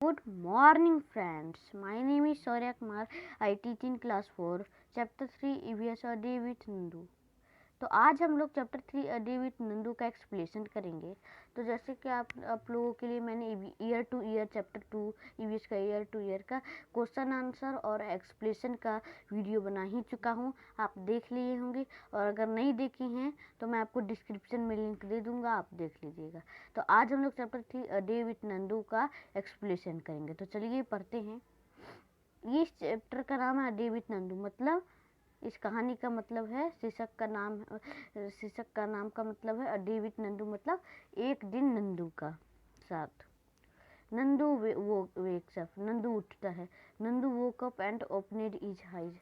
Good morning, friends. My name is Shaurya Kumar. I teach in class 4, chapter 3, EVS A Day with Nandu. तो आज हम लोग chapter 3 a day with Nandu का explanation करेंगे। तो जैसे कि आप लोगों के लिए मैंने year two year chapter 2 EVS का ईयर टू ईयर का क्वेश्चन आंसर और एक्सप्लेनेशन का वीडियो बना ही चुका हूँ, आप देख लिए होंगे। और अगर नहीं देखी हैं तो मैं आपको डिस्क्रिप्शन में लिंक दे दूँगा, आप देख लीजिएगा। तो आज हम लोग chapter 3 a day with Nandu का एक्सप्लेनेशन करेंगे। तो चलिए पढ़ते हैं। ये चैप्टर का नाम है अ डे विथ नंदू, मतलब इस कहानी का मतलब है शीर्षक का नाम का मतलब है अ डे विथ नंदू, मतलब एक दिन नंदू का साथ। नंदू वेक्स अप, नंदू उठता है। Nandu woke up and opened his eyes,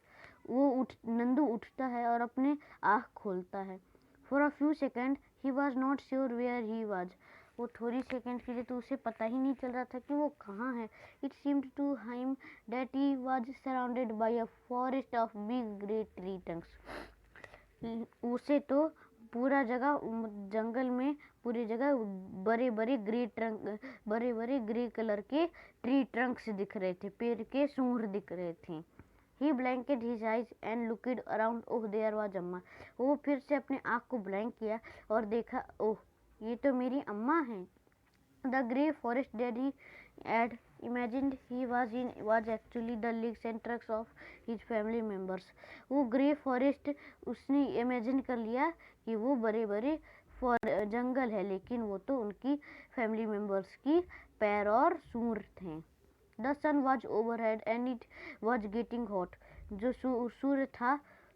Nandu उठता है और अपने आँख खोलता है। For a few second he was not sure where he was, वो थोड़ी सेकेंड के लिए तो उसे पता ही नहीं चल रहा था कि वो कहाँ है। It seemed to him that he was surrounded by a forest of big grey tree trunks. उसे तो पूरा जगह जंगल में पूरी जगह बड़े बड़े ग्रे कलर के ट्री ट्रंक्स दिख रहे थे, पेड़ के सूंड दिख रहे थे। He blanked his eyes and looked around. Oh, there was अम्मा। वो फिर से अपने आँख को ब्लैंक किया और देखा, ओह ये तो मेरी अम्मा हैं। The grey forest that he had imagined he was in was actually the legs and trunks of his family members. वो ग्रे फॉरेस्ट उसने इमेजिन कर लिया कि वो बड़े बड़े जंगल है, लेकिन वो तो उनकी फैमिली मेम्बर्स की पैर और सूंड थे। The sun was overhead and it was getting hot. जो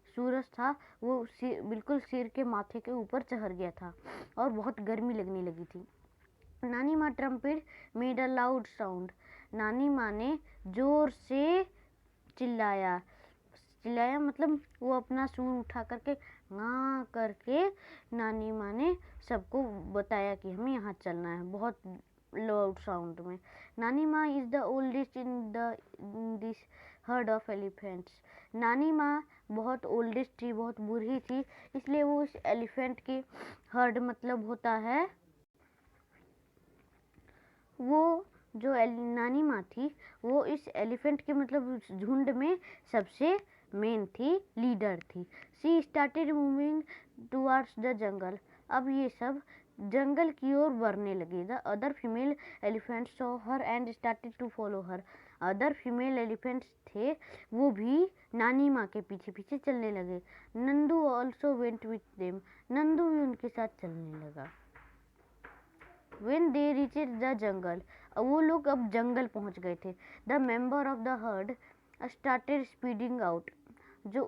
सूरज था वो बिल्कुल सिर के माथे के ऊपर चढ़ गया था और बहुत गर्मी लगने लगी थी। नानी माँ trumpet made a loud sound, नानी माँ ने जोर से चिल्लाया मतलब वो अपना सूर उठा करके हाँ करके नानी माँ ने सबको बताया कि हमें यहाँ चलना है, बहुत लाउड साउंड में। नानी माँ is the oldest in this heard of elephants, नानी माँ बहुत ओल्डेस्ट थी, बहुत बूढ़ी थी, इसलिए वो उस एलिफेंट के हर्ड मतलब होता है, वो जो नानी माँ थी वो इस एलिफेंट के मतलब झुंड में सबसे मेन थी, लीडर थी। She started moving towards the jungle, अब ये सब जंगल की ओर बढ़ने लगे। The other female elephants saw her and started to follow her, other female elephants थे वो भी नानी माँ के पीछे पीछे चलने लगे। Nandu also went with them, Nandu भी उनके साथ चलने लगा। When they reached the jungle, वो लोग अब जंगल पहुंच गए थे। The member of the herd started speeding out, जो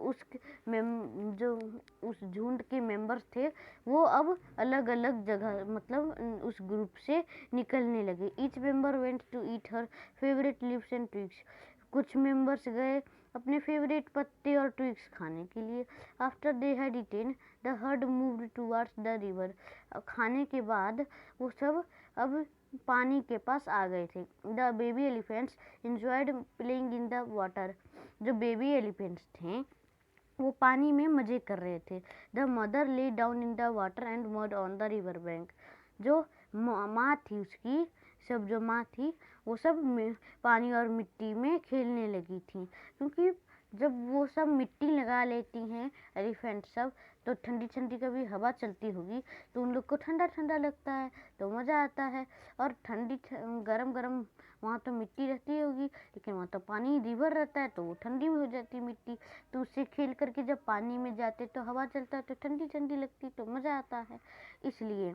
उस झुंड के मेंबर्स थे वो अब अलग अलग जगह मतलब उस ग्रुप से निकलने लगे। Each member went to eat her favorite leaves and twigs, कुछ मेंबर्स गए अपने फेवरेट पत्ते और ट्विग्स खाने के लिए। After they had eaten the heard moved towards the river, खाने के बाद वो सब अब पानी के पास आ गए थे। The baby elephants enjoyed playing in the water, जो बेबी एलिफेंट्स थे वो पानी में मजे कर रहे थे। The mother lay down in the water and mud on the river bank, जो माँ थी उसकी सब जो माँ थी वो सब पानी और मिट्टी में खेलने लगी थी, क्योंकि जब वो सब मिट्टी लगा लेती हैं एलिफेंट सब तो ठंडी ठंडी कभी हवा चलती होगी तो उन लोग को ठंडा ठंडा लगता है तो मज़ा आता है। और गरम गरम वहाँ तो मिट्टी रहती होगी, लेकिन वहाँ तो पानी रिवर रहता है तो वो ठंडी में हो जाती है मिट्टी, तो उससे खेल करके जब पानी में जाते तो हवा चलता है तो ठंडी ठंडी लगती तो मज़ा आता है, इसलिए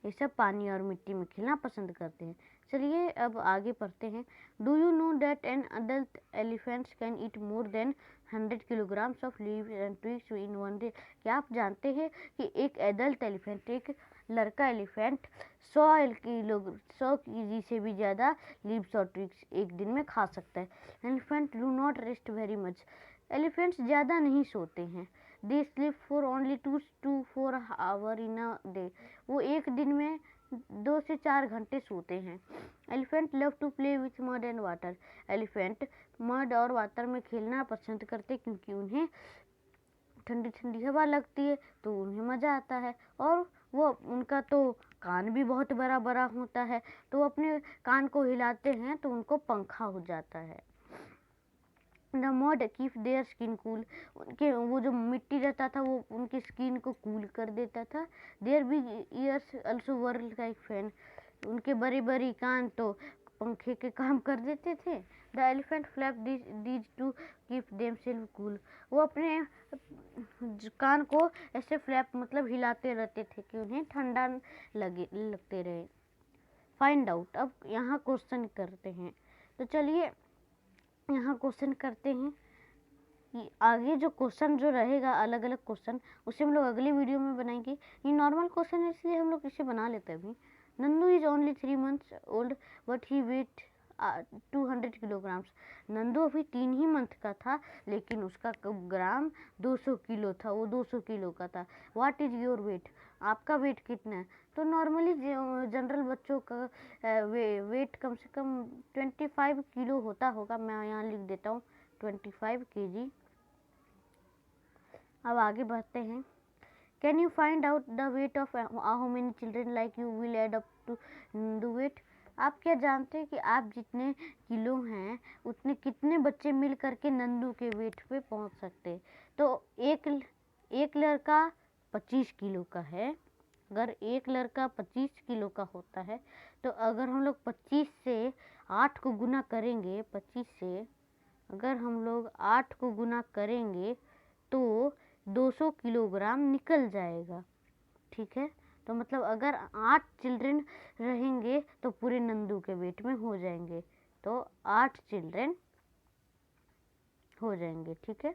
ये सब पानी और मिट्टी में खेलना पसंद करते हैं। चलिए अब आगे पढ़ते हैं। Do you know that an adult elephants can eat more than 100 kilograms of leaves and twigs in one day, क्या आप जानते हैं कि एक एडल्ट एलिफेंट, एक लड़का एलिफेंट 100 केजी से भी ज़्यादा लीव्स और ट्विग्स एक दिन में खा सकता है। Elephant do not rest very much, elephants ज़्यादा नहीं सोते हैं। They sleep for only 2 to 4 hour in a day, वो एक दिन में 2 से 4 घंटे सोते हैं। Elephant love to play with mud and water, elephant mud और वाटर में खेलना पसंद करते क्योंकि उन्हें ठंडी ठंडी हवा लगती है तो उन्हें मज़ा आता है, और वो उनका तो कान भी बहुत बड़ा बड़ा होता है, तो अपने कान को हिलाते हैं तो उनको पंखा हो जाता है। The mud keep their skin cool, उनके वो जो मिट्टी रहता था वो उनकी स्किन को कूल कर देता था। Their big ears also were like fan, उनके बड़ी बड़ी कान तो पंखे के काम कर देते थे। The elephant flap these to keep themselves cool, वो अपने कान को ऐसे फ्लैप मतलब हिलाते रहते थे कि उन्हें ठंडा लगते रहे। फाइंड आउट, अब यहाँ क्वेश्चन करते हैं। तो चलिए यहाँ क्वेश्चन करते हैं कि आगे जो क्वेश्चन जो रहेगा अलग अलग क्वेश्चन, उसे हम लोग अगली वीडियो में बनाएंगे। ये नॉर्मल क्वेश्चन है इसलिए हम लोग इसे बना लेते हैं अभी। Nandu is only 3 months old but he weight 200 kilograms, Nandu अभी 3 ही मंथ का था लेकिन उसका ग्राम 200 किलो था, वो 200 किलो का था। व्हाट इज योर वेट, आपका वेट कितना है? तो नॉर्मली जनरल बच्चों का वेट कम से कम 25 किलो होता होगा, मैं यहाँ लिख देता हूँ 25 kg। अब आगे बढ़ते हैं। Can you find out the weight of how many children like you will add up to the weight, आप क्या जानते हैं कि आप जितने किलो हैं उतने कितने बच्चे मिल करके नंदू के वेट पे पहुंच सकते हैं? तो एक लड़का 25 किलो का है, अगर एक लड़का 25 किलो का होता है तो अगर हम लोग 25 से 8 को गुना करेंगे, 25 से अगर हम लोग 8 को गुना करेंगे तो 200 किलोग्राम निकल जाएगा। ठीक है, तो मतलब अगर 8 चिल्ड्रन रहेंगे तो पूरे नंदू के वेट में हो जाएंगे, तो 8 चिल्ड्रन हो जाएंगे। ठीक है,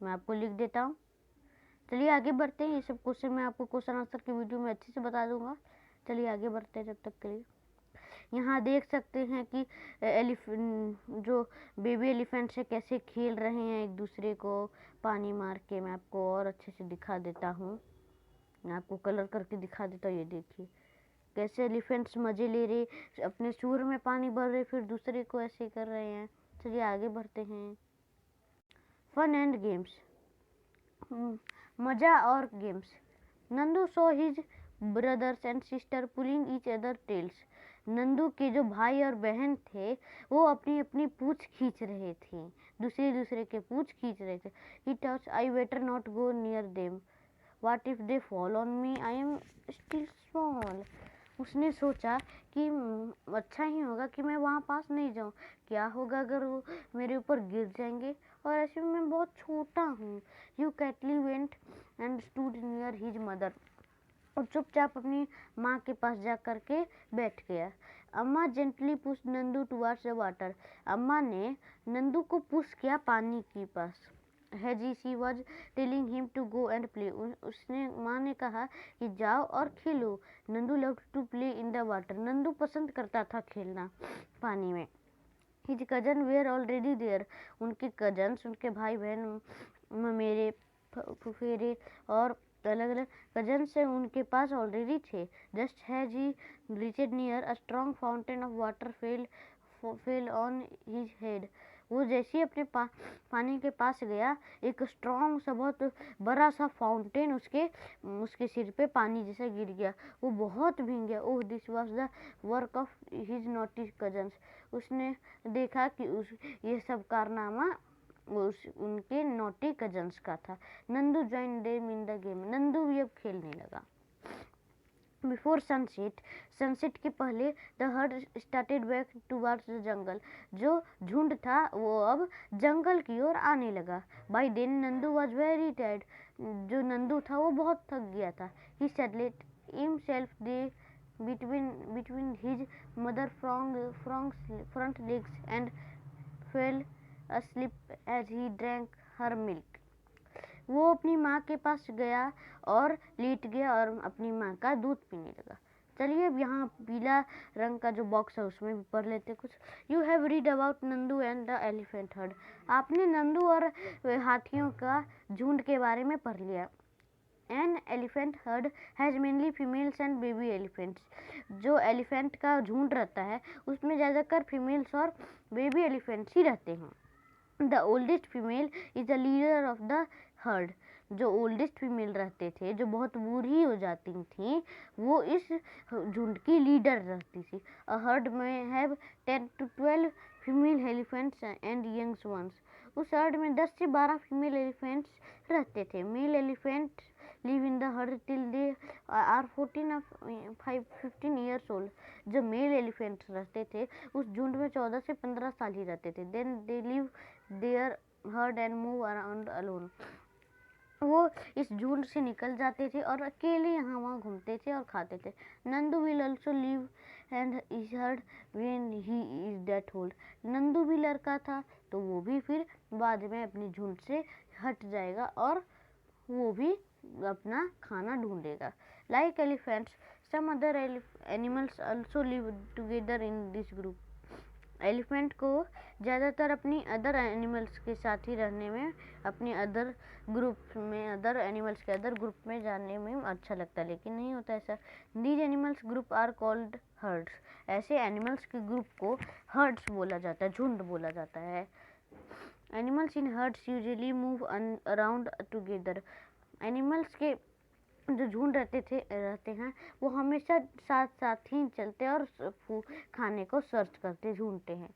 मैं आपको लिख देता हूँ। चलिए आगे बढ़ते हैं, ये सब क्वेश्चन मैं आपको क्वेश्चन आंसर की वीडियो में अच्छे से बता दूंगा। चलिए आगे बढ़ते हैं जब तक के लिए। यहाँ देख सकते हैं कि जो बेबी एलिफेंट से कैसे खेल रहे हैं एक दूसरे को पानी मार के। मैं आपको और अच्छे से दिखा देता हूँ, मैं आपको कलर करके दिखा देता हूँ। ये देखिए कैसे एलिफेंट्स मजे ले रहे, अपने सूर में पानी भर रहे फिर दूसरे को ऐसे कर रहे हैं। चलिए आगे बढ़ते हैं। फन एंड गेम्स, मजा और games. Nandu saw his brothers and sister pulling each other tails, Nandu के जो भाई और बहन थे वो अपनी अपनी पूंछ खींच रहे थे, दूसरे के पूंछ खींच रहे थे। He touch I better not go near them, what if they fall on me, I am still small, उसने सोचा कि अच्छा ही होगा कि मैं वहाँ पास नहीं जाऊँ, क्या होगा अगर वो मेरे ऊपर गिर जाएंगे, और ऐसे में मैं बहुत छोटा हूँ। You quietly went and stood near his mother, और चुपचाप अपनी माँ के पास जा कर के बैठ गया। अम्मा gently push Nandu towards the water, अम्मा ने नंदू को पुश किया पानी के पास। हैजी she was telling him to go and play, उसने माँ ने कहा कि जाओ और खेलो। Nandu loved to play in the water, Nandu पसंद करता था खेलना पानी में। His cousin were already there, उनके कजन्स, उनके भाई बहन, मेरे फुफेरे और अलग अलग कजन से उनके पास ऑलरेडी थे। Just as he reached near a strong fountain of water fell on his head, वो जैसे ही अपने पानी के पास गया एक स्ट्रॉन्ग सा बहुत बड़ा सा फाउंटेन उसके सिर पे पानी जैसा गिर गया, वो बहुत भीग गया। Oh this was the work of his naughty cousins, उसने देखा कि ये सब कारनामा उनके नॉटी कजन्स का था। Nandu join them in the game, Nandu भी अब खेलने लगा। बिफोर सनसेट, सनसेट के पहले the heard started back towards the जंगल, जो झुंड था वो अब जंगल की ओर आने लगा। By then Nandu was very tired, जो नंदू था वो बहुत थक गया था। He settled himself between his mother front legs and fell asleep as he drank her milk, वो अपनी माँ के पास गया और लेट गया और अपनी माँ का दूध पीने लगा। चलिए अब यहाँ पीला रंग का जो बॉक्स है उसमें भी पढ़ लेते कुछ। You have read about Nandu and the elephant heard, आपने नंदू और हाथियों का झुंड के बारे में पढ़ लिया। An elephant heard has mainly females and baby elephants, जो एलिफेंट का झुंड रहता है उसमें ज़्यादातर फीमेल्स और बेबी एलिफेंट्स ही रहते हैं। The oldest female is the leader of the heard, जो ओल्डेस्ट फीमेल रहते थे, जो बहुत बूढ़ी हो जाती थी, वो इस झुंड की लीडर रहती थी। अ हर्ड में have 10 to 12 female elephants and youngs ones. उस हर्ड में 10 से 12 फीमेल एलिफेंट्स रहते थे। Male elephant live in the herd till they are 15 years old. जो मेल एलिफेंट्स रहते थे उस झुंड में 14 से 15 साल ही रहते थे। Then they live their herd and move around alone. वो इस झुंड से निकल जाते थे और अकेले यहाँ वहाँ घूमते थे और खाते थे। Nandu will also live and is heard when he is that old. Nandu भी लड़का था तो वो भी फिर बाद में अपनी झुंड से हट जाएगा और वो भी अपना खाना ढूंढेगा। Like elephants, some other animals also live together in this group. Elephant को ज़्यादातर अपनी अदर एनिमल्स के साथ ही रहने में, अपनी अदर ग्रुप में, अदर एनिमल्स के अदर ग्रुप में जाने में अच्छा लगता है, लेकिन नहीं होता ऐसा। These animals group are called herds. ऐसे एनिमल्स के ग्रुप को हर्ड्स बोला जाता है, झुंड बोला जाता है। Animals in herds usually move around together. Animals के जो झुंड रहते हैं वो हमेशा साथ साथ ही चलते और खाने को सर्च करते ढूंढते हैं।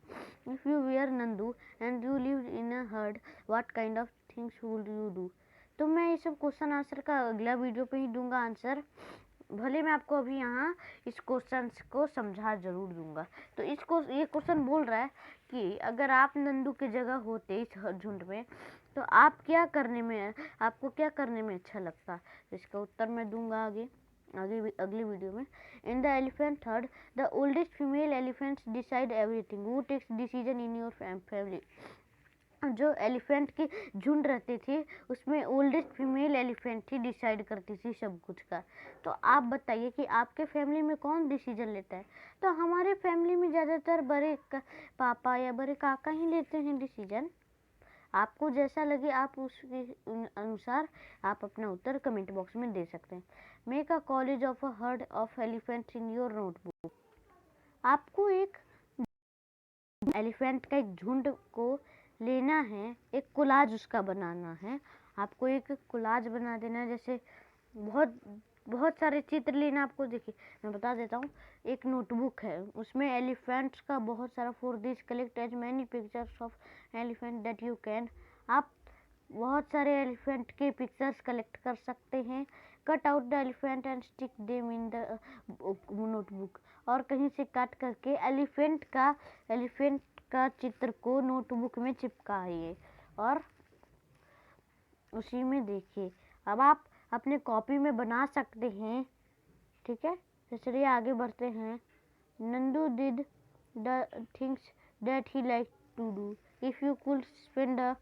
If you were Nandu and you live in a herd, what kind of things would you do. तो मैं ये सब क्वेश्चन आंसर का अगला वीडियो पे ही दूंगा आंसर। भले मैं आपको अभी यहाँ इस क्वेश्चन को समझा जरूर दूंगा। तो ये क्वेश्चन बोल रहा है कि अगर आप नंदू की जगह होते इस झुंड में तो आपको क्या करने में अच्छा लगता। इसका उत्तर मैं दूंगा अगली वीडियो में। In the elephant herd the oldest female elephants decide everything. Who takes decision in your family. जो एलिफेंट की झुंड रहती थी उसमें ओल्डेस्ट फीमेल एलिफेंट ही डिसाइड करती थी सब कुछ का। तो आप बताइए कि आपके फैमिली में कौन डिसीजन लेता है। तो हमारे फैमिली में ज़्यादातर बड़े पापा या बड़े काका ही लेते हैं डिसीजन। आपको जैसा लगे आप उसके अनुसार आप अपना उत्तर कमेंट बॉक्स में दे सकते हैं। Make a college of a herd of elephants in your notebook. आपको एक एलिफेंट का एक झुंड को लेना है, एक कोलाज उसका बनाना है। आपको एक कोलाज बना देना है, जैसे बहुत सारे चित्र लेना आपको। देखिए मैं बता देता हूँ। एक नोटबुक है, उसमें एलिफेंट्स का बहुत सारा for this collect as many pictures of elephant that you can. आप बहुत सारे एलिफेंट के पिक्चर्स कलेक्ट कर सकते हैं। Cut out the elephant and stick them in the notebook. और कहीं से काट करके एलिफेंट का चित्र को नोटबुक में चिपकाइए और उसी में देखिए। अब आप अपने कॉपी में बना सकते हैं, ठीक है। तो चलिए आगे बढ़ते हैं। Nandu did the things that he like to do. If you could spend a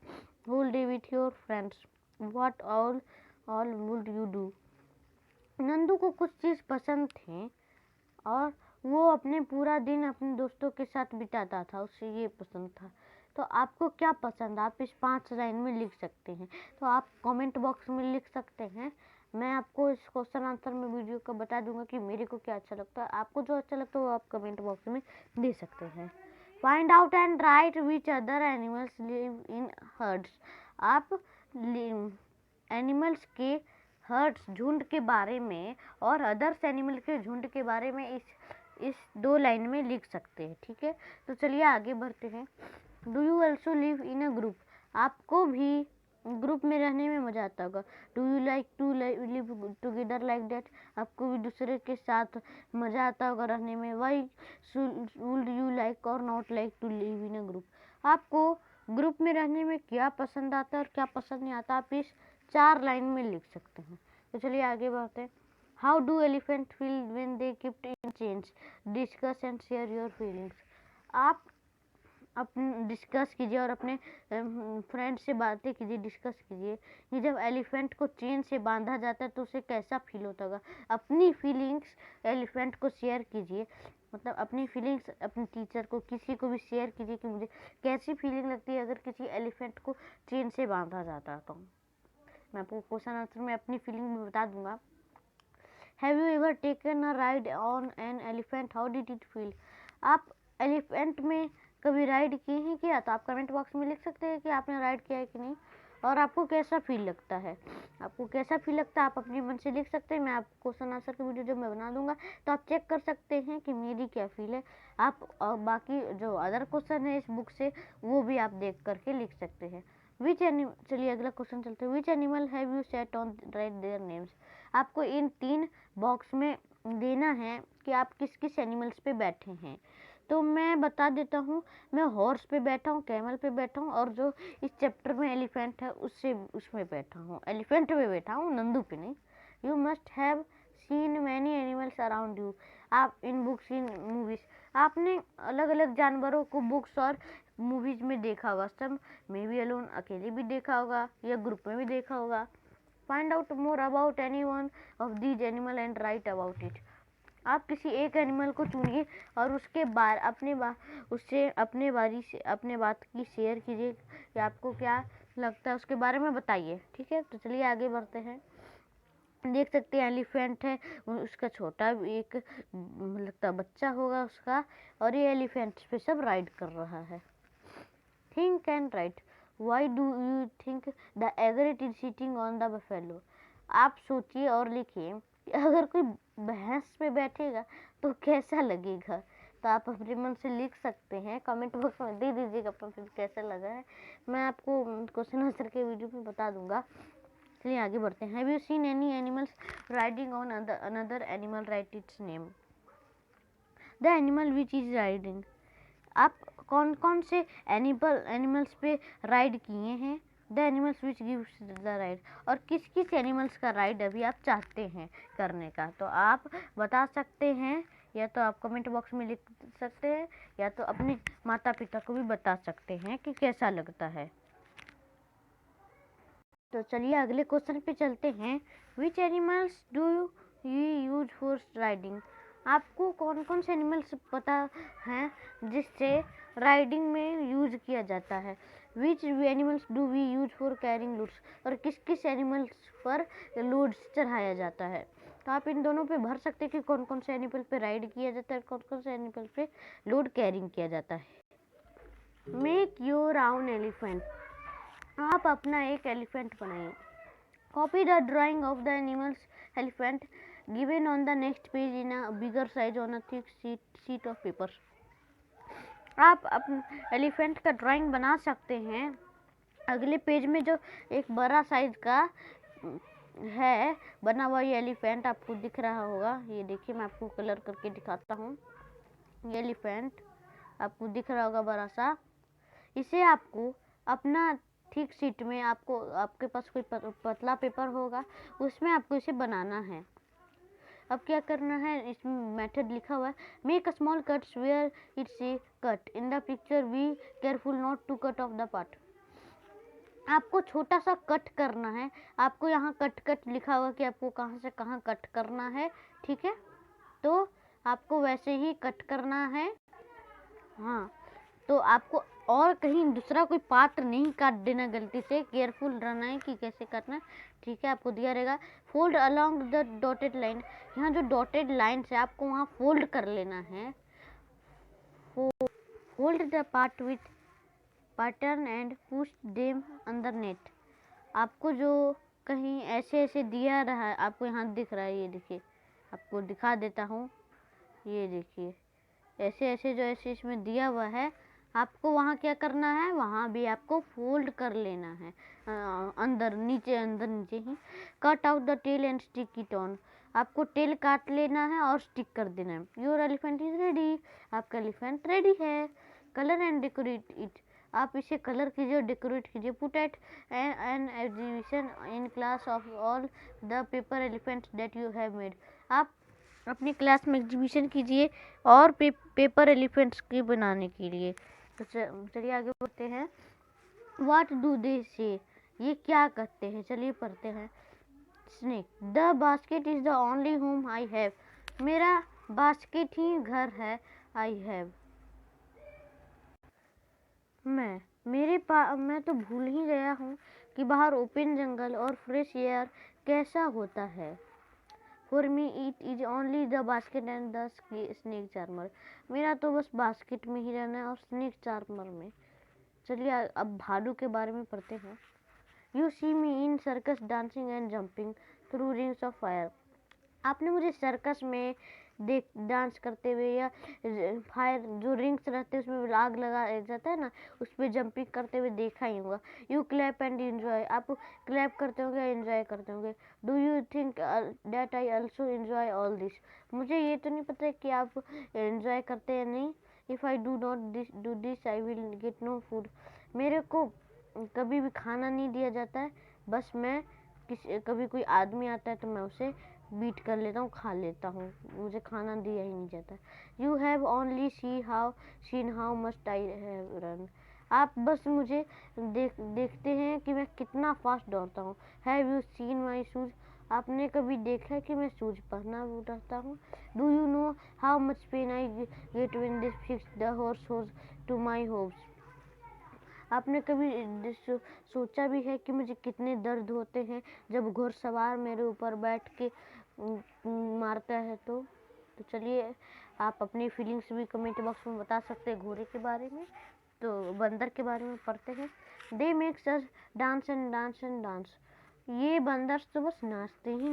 whole day with your friends, what all would you do. Nandu को कुछ चीज़ पसंद थे और वो अपने पूरा दिन अपने दोस्तों के साथ बिताता था, उसे ये पसंद था। तो आपको क्या पसंद, आप इस 5 लाइन में लिख सकते हैं। तो आप कमेंट बॉक्स में लिख सकते हैं। मैं आपको इस क्वेश्चन आंसर में वीडियो का बता दूंगा कि मेरे को क्या अच्छा लगता है। आपको जो अच्छा लगता है वो आप कमेंट बॉक्स में दे सकते हैं। Find out and right which other animals live in hertz. आप एनिमल्स के हर्ड्स झुंड के बारे में और अदर्स एनिमल के झुंड के बारे में इस 2 लाइन में लिख सकते हैं, ठीक है। तो चलिए आगे बढ़ते हैं। Do you also live in a group. आपको भी ग्रुप में रहने में मज़ा आता होगा। Do you like to live together like that. आपको भी दूसरे के साथ मज़ा आता होगा रहने में। Why would you like or not like to live in a group. आपको ग्रुप में रहने में क्या पसंद आता है और क्या पसंद नहीं आता, आप इस 4 लाइन में लिख सकते हैं। तो चलिए आगे बढ़ते हैं। How do elephant feel when they kept in change. Discuss and share your feelings. आप अपने डिस्कस कीजिए और अपने फ्रेंड से बातें कीजिए, डिस्कस कीजिए कि जब एलिफेंट को चेन से बांधा जाता है तो उसे कैसा फील होता होगा। अपनी फीलिंग्स एलिफेंट को शेयर कीजिए, मतलब अपनी फीलिंग्स अपने टीचर को, किसी को भी शेयर कीजिए कि मुझे कैसी फीलिंग लगती है अगर किसी एलिफेंट को चेन से बांधा जाता है। तो मैं आपको क्वेश्चन आंसर में अपनी फीलिंग भी बता दूंगा। Have you ever taken a ride on an elephant, how did it feel. आप एलिफेंट में कभी राइड किए हैं क्या। तो आप कमेंट बॉक्स में लिख सकते हैं कि आपने राइड किया है कि नहीं। और आपको कैसा फील लगता है। आपको कैसा फील लगता है आप अपने मन से लिख सकते हैं। मैं आपको क्वेश्चन आंसर की वीडियो जब मैं बना दूंगा तो आप चेक कर सकते हैं कि मेरी क्या फील है। आप बाकी जो अदर क्वेश्चन है इस बुक से वो भी आप देख करके लिख सकते हैं। विच एनिमल, चलिए अगला क्वेश्चन चलते हैं। Which animal have you set on right their names. आपको इन 3 बॉक्स में देना है कि आप किस किस एनिमल्स पे बैठे हैं। तो मैं बता देता हूँ, मैं हॉर्स पे बैठा हूँ, कैमल पे बैठा हूँ, और जो इस चैप्टर में एलिफेंट है उसमें बैठा हूँ। एलिफेंट पे बैठा हूँ, नंदू पे नहीं। You must have seen many animals around you. आप इन बुक्स इन मूवीज, आपने अलग अलग जानवरों को बुक्स और मूवीज में देखा होगा। सब मे बी अलोन, अकेले भी देखा होगा या ग्रुप में भी देखा होगा। Find out more about any one of these animal and right about it. आप किसी एक एनिमल को चुनिए और उसके उससे अपने बात की शेयर कीजिए कि आपको क्या लगता है उसके बारे में बताइए। ठीक है, तो चलिए आगे बढ़ते हैं। देख सकते हैं एलिफेंट है, उसका छोटा एक लगता बच्चा होगा उसका, और ये एलिफेंट पे सब राइड कर रहा है। Think and write. Why do you think the egret is sitting on the buffalo. आप सोचिए और लिखिए कि अगर कोई भैंस पे बैठेगा तो कैसा लगेगा। तो आप अपने मन से लिख सकते हैं, कमेंट बॉक्स में दे दीजिएगा फिर कैसा लगा है। मैं आपको क्वेश्चन आंसर के वीडियो में बता दूंगा। चलिए आगे बढ़ते हैं। Have you seen any animals riding on another animal, right it's name. The animal which is riding. आप कौन कौन से एनिमल्स पे राइड किए हैं। The animals which gives the ride, और किस किस एनिमल्स का राइड अभी आप चाहते हैं करने का। तो आप बता सकते हैं, या तो आप कमेंट बॉक्स में लिख सकते हैं, या तो अपने माता पिता को भी बता सकते हैं कि कैसा लगता है। तो चलिए अगले क्वेश्चन पे चलते हैं। विच animals do you use for riding. आपको कौन कौन से एनिमल्स पता हैं जिससे राइडिंग में यूज किया जाता है। Which animals do we use for carrying loads, और किस किस एनिमल्स पर लोड्स चढ़ाया जाता है। तो आप इन दोनों पे भर सकते हैं कि कौन कौन से एनिमल पे राइड किया जाता है, कौन कौन से एनिमल पे लोड कैरिंग किया जाता है। Make your own elephant. आप अपना एक एलिफेंट बनाइए। Copy the drying of the animals elephant given on the next page in a bigger size on a thick sheet of paper. आप एलिफेंट का ड्राइंग बना सकते हैं। अगले पेज में जो एक बड़ा साइज का है बना हुआ ये एलिफेंट आपको दिख रहा होगा। ये देखिए, मैं आपको कलर करके दिखाता हूँ। ये एलिफेंट आपको दिख रहा होगा बड़ा सा। इसे आपको अपना थिक शीट में, आपके पास कोई पतला पेपर होगा उसमें आपको इसे बनाना है। अब क्या करना है, इसमें मेथड लिखा हुआ है। Make a small cuts where it's a cut in the picture, be careful not to cut off the part. आपको छोटा सा कट करना है। आपको यहाँ कट लिखा हुआ कि आपको कहाँ से कहाँ कट करना है। ठीक है, तो आपको वैसे ही कट करना है। हाँ, तो आपको और कहीं दूसरा कोई पार्ट नहीं काट देना गलती से। केयरफुल रहना है कि कैसे करना है। ठीक है, आपको दिया रहेगा। Fold along the dotted line. यहाँ जो डॉटेड लाइन है आपको वहाँ फोल्ड कर लेना है। Fold the part with pattern and push them under net. आपको जो कहीं ऐसे ऐसे दिया रहा है, आपको यहाँ दिख रहा है, ये देखिए, आपको दिखा देता हूँ। ये देखिए, ऐसे ऐसे जो ऐसे इसमें दिया हुआ है, आपको वहाँ क्या करना है, वहाँ भी आपको फोल्ड कर लेना है। अंदर नीचे ही। Cut out the tail and stick it on. आपको टेल काट लेना है और स्टिक कर देना है। Your elephant is ready. आपका एलिफेंट रेडी है। Colour and decorate it. आप इसे कलर कीजिए और डेकोरेट कीजिए। Put at an exhibition in class of all the paper elephants that you have made. आप अपनी क्लास में एग्जीबिशन कीजिए और पेपर एलिफेंट्स के बनाने के लिए। तो चलिए आगे बढ़ते हैं। व्हाट डू दे से, ये क्या कहते हैं, चलिए पढ़ते हैं। Snake. The basket is the only home I have. मेरा बास्केट ही घर है। I have. मैं तो भूल ही गया हूँ कि बाहर ओपन जंगल और फ्रेश एयर कैसा होता है। For me it is only the basket and the snake charmer. मेरा तो बस बास्केट में ही रहना है और स्नेक चार्मर में। चलिए अब भालू के बारे में पढ़ते हैं। You see me in circus dancing and jumping through rings of fire. आपने मुझे सर्कस में देख डांस करते हुए या फायर जो रिंग्स रहते हैं उसमें आग लगा जाता है ना, उस पर जंपिंग करते हुए देखा ही होगा। यू क्लैप एंड एंजॉय, आप क्लैप करते होंगे, एंजॉय करते होंगे। Do you think that I also enjoy all this, मुझे ये तो नहीं पता कि आप एंजॉय करते हैं नहीं। If I do not do this I will get no food, मेरे को कभी भी खाना नहीं दिया जाता है, बस मैं कभी कोई आदमी आता है तो मैं उसे बीट कर लेता हूँ, खा लेता हूँ, मुझे खाना दिया ही नहीं जाता। You have only seen how must I have run, आप बस मुझे देखते हैं कि मैं कितना फास्ट दौड़ता हूँ। Have you seen my shoes, आपने कभी देखा है कि मैं शूज पहना रहता हूँ। Do you know how much pain I get when this fix the horse to my hoofs, आपने कभी सोचा भी है कि मुझे कितने दर्द होते हैं जब घुड़सवार मेरे ऊपर बैठ के मारता है। तो चलिए आप अपनी फीलिंग्स भी कमेंट बॉक्स में बता सकते हैं घोड़े के बारे में। तो बंदर के बारे में पढ़ते हैं। They makes us dance and dance and dance, ये बंदर तो बस नाचते ही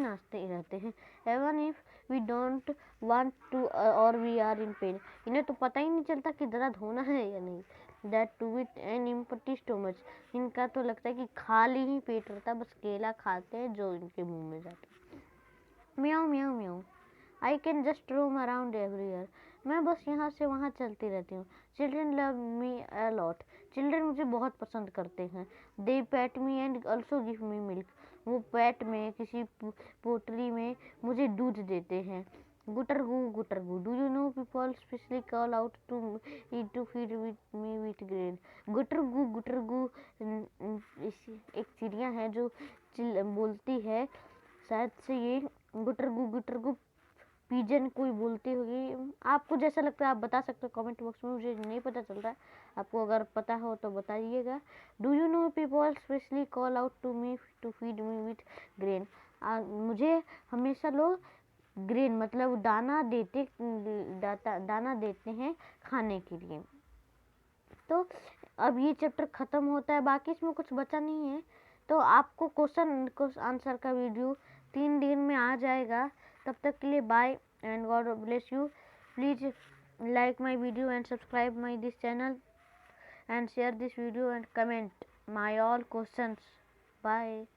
रहते हैं। Even if we don't want to or we are in pain, इन्हें तो पता ही नहीं चलता कि दर्द होना है या नहीं। That too with an empty stomach, इनका तो लगता है कि खाली ही पेट रहता है, बस केला खाते हैं जो इनके मुंह में जाता है। Meow meow meow, I can just roam around everywhere, मैं बस यहाँ से वहाँ चलती रहती हूँ। Children love me a lot, children मुझे बहुत पसंद करते हैं। They pat me and also give me milk, वो पैट में किसी पोटली में मुझे दूध देते हैं। गुटर गु, do you know people specially call out to feed with me with grain. गुटर गु एक चिड़िया है जो बोलती है, शायद से ये गुटर गु पिजन कोई बोलती होगी। आपको जैसा लगता है आप बता सकते हो कमेंट बॉक्स में, मुझे नहीं पता चल रहा है, आपको अगर पता हो तो बताइएगा। Do you know people specially call out to me to feed me with grain, मुझे हमेशा लोग ग्रेन मतलब दाना देते हैं खाने के लिए। तो अब ये चैप्टर ख़त्म होता है, बाकी इसमें कुछ बचा नहीं है। तो आपको क्वेश्चन आंसर का वीडियो 3 दिन में आ जाएगा। तब तक के लिए bye and God bless you. Please like my video and subscribe my this channel and share this video and comment my all questions. Bye.